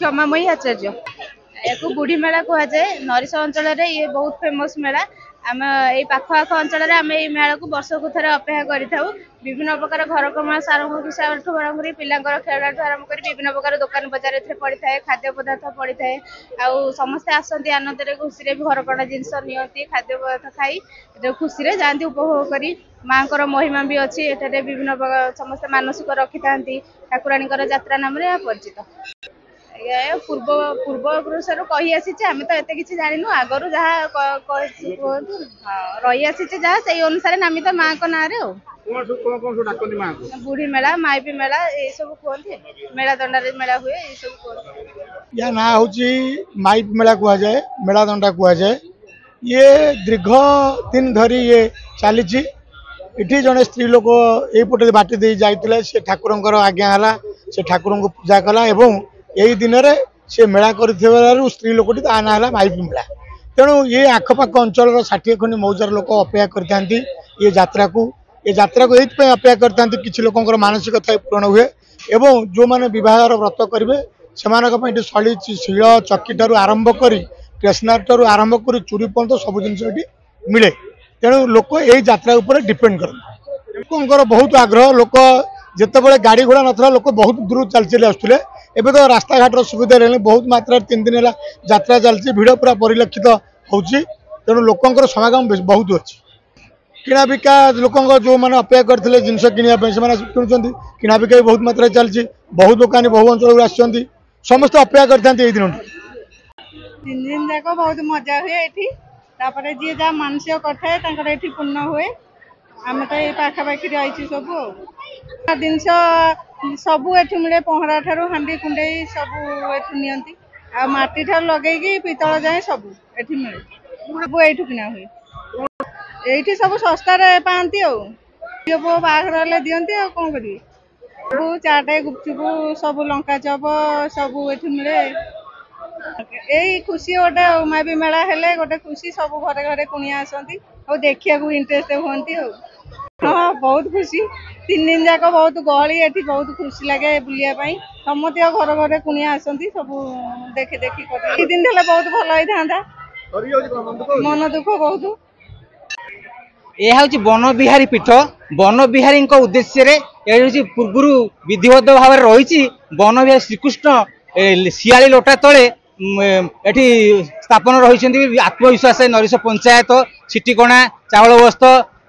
क्षमामयी आचार्य या बुढ़ी मेला कहुए नरीश अंचल ये बहुत फेमस मेला आम ये पाख आख अंचल आम ये मेला को वर्षक थर अपेक्षा करूँ विभिन्न प्रकार घर कमा सारंग हिसाब आरंभ कर पिलांर खेला आरंभ कर विभिन्न प्रकार दुकान बजार पड़ी था खाद्य पदार्थ पड़ी थाए आउ समस्ते आसती आनंद खुशी भी घर कणा जिनस नि खाद्य पदार्थ खाई खुशी जाती उपभोग कर माँ महिमा भी अच्छी एठारे विभिन्न प्रकार समस्त मानसिक रखि था ठाकुराणी यात्रा नाम परिचित पूर्व पुरुष कही आसी आम तो एत कि जानू आगु जहाँ रही आसी जहाँ से अनुसार नामित माँ को ना बुढ़ी मेला माइपी मेला ये सब कहते मेला दंडा मेला हुए ये सब कहते या ना हूँ माइप मेला कहुए मेला दंडा कहुए ये दीर्घ दिन धरी ये चली इठी जड़े स्त्री लोक यहीपटे बाटी दे जाते से ठाकुर आज्ञा है से ठाकुर को पूजा कला एवं यही दिन में सी मेला कर स्त्री लोकटी ता ना है माइपी मेला तेणु ये आखपाख अंचल 60 खंड मौजार लोक अपेक्षा करते ये यात्रा को ये अपेक्षा करते किसी लोकर मानसिकता पूरण हुए एवं जो मैंने बहार व्रत करेंगे से शली शिल चक्की ठार आरंभ कर स्टेसनारी ठार आरंभ कर चूड़ी पर्यंत सब जिन मिले तेणु लोक यही यात्रा उपर डिपेंड करते लोकर बहुत आग्रह लोक जिते गाड़ी घोड़ा नाला लोक बहुत दूर चल चली आसुले एवं तो रास्ता घाटर सुविधा रही बहुत मात्रा 3 दिन है यात्रा चलती भिड़ पूरा परिलक्षित होची तेणु लोकंर समागम बहुत अच्छी किना बिका लोक जो मैंने अपेक्षा करते जिनस किनापी से किणुंट किना बिका भी बहुत मात्रा चलती बहुत दुकानी बहु अंचल आसते समस्त अपेक्षा करते दिन 3 दिन जाक बहुत मजा हुए ये जी जहाँ मानसिक करता ये पूर्ण हुए आम तो ये पाखापाखि रही सब जिनस सबू ये मिले पहरा ठार हाँडी कुंडे सबू नि आटी ठार लगे पितल जाए सबू ये मिले सब यू किना हुए ये सब सस्तार पाती बाहर दिखती कौन करेंगे सब चाट गुपचुप सब लंका चप सब ये मिले यही खुशी गोटे माइबी मेला हेले गोटे खुशी सब घरे घरे कुणिया आसती और देखा इंटरेस्ट हमें हाँ बहुत खुशी 3 दिन जाक बहुत गहली ये बहुत खुशी लगे बुलायापी समस्त घर घर कुणिया आसती सब देखी देखी कर दिन हेल्ले बहुत भल होता मन दुख बहुत यह हूँ वन बिहारी पीठ वन बिहारी उद्देश्य पूर्व विधिवत भाव रही वन बिहारी श्रीकृष्ण शियाली लोटा तले एठी स्थापन रही आत्मविश्वास नरीश पंचायत छिटीकणा चावल बस्त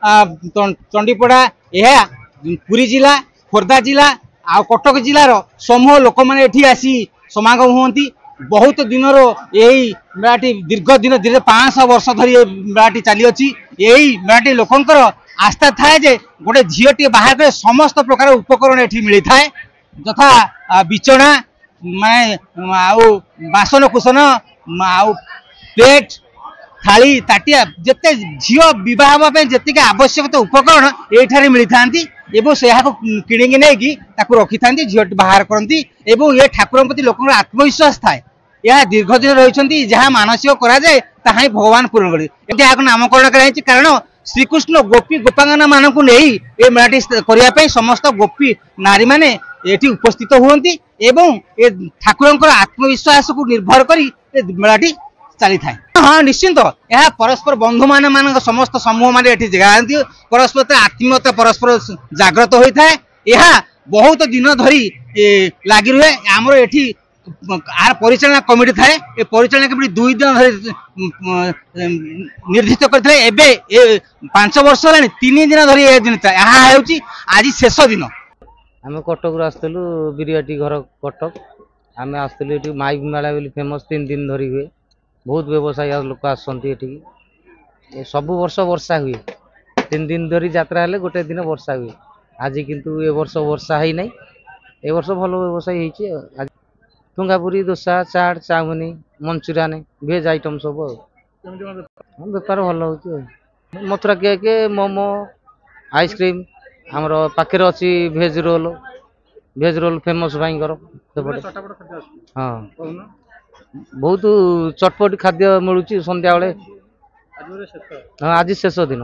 चंडीपड़ा यह पुरी जिला खोर्धा जिला आ कटक जिलार समूह लोक मैंने आसी समागम होती बहुत दिन यही मेलाटी दीर्घ दिन दीर्घ 500 वर्ष धरी मेलाटी चली अच्छी यही मेलाटी लोकंकर आस्था थाए जे गोटे झीटी बाहर कर समस्त प्रकार उपकरण ये मिली थाए यथा बिचना माने आउ बासन कुसन आउ प्लेट थाली ताटिया जिते झील बहुत जी आवश्यक उपकरण ये मिली था किणिकी नहीं रखी था झील बाहर करती ये ठाकुर प्रति लोक आत्मविश्वास थाए यह दीर्घ दिन रही जहाँ मानसिक कराए ताही भगवान पूरण कर नामकरण कराई कारण श्रीकृष्ण गोपी गोपांगना मान नहीं ये मेलाटी करने समस्त गोपी नारी मैंने ये उपस्थित हुंती एवं ये ठाकुर आत्मविश्वास को निर्भर कर मेलाटी चली था हाँ निश्चिंत यह परस्पर बंधु मान समस्त समूह मैंने जाती परस्पर आत्मीयता परस्पर जागृत होता है यह बहुत दिन धरी लगी रुहे आमर ये आर परिचालना कमिटी थाए ये परिचालना कमिटी 2 दिन धरी निर्धारित करते 5 वर्ष है 3 दिन धरी यह दिन आज शेष दिन आम कटक आसलु बिरियाटी घर कटक आम आसलु माइक मेला फेमस 3 दिन धरी हुए बहुत व्यवसायी लोक आसती सब वर्ष वर्षा हुए 3 दिन धरी यात्रा हेले गोटे दिन वर्षा हुए आज किंतु ए वर्ष वर्षा है नहीं ए वर्ष भल व्यवसायी होती ठुंगापुरी दोसा चाट चाउमिन मंचूरियन भेज आइटम सब बेपार भल हो मथुरा केक मोमो आइसक्रीम आमर पाखे अच्छी भेज रोल फेमस भाई हाँ बहुत चटपट खाद्य मिलूँ संध्या बेले हाँ आज शेष दिन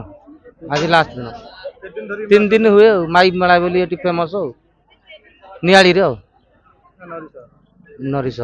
आज लास्ट दिन 3 दिन हुए माइक मेला बोली फेमस हो नियाली नरीश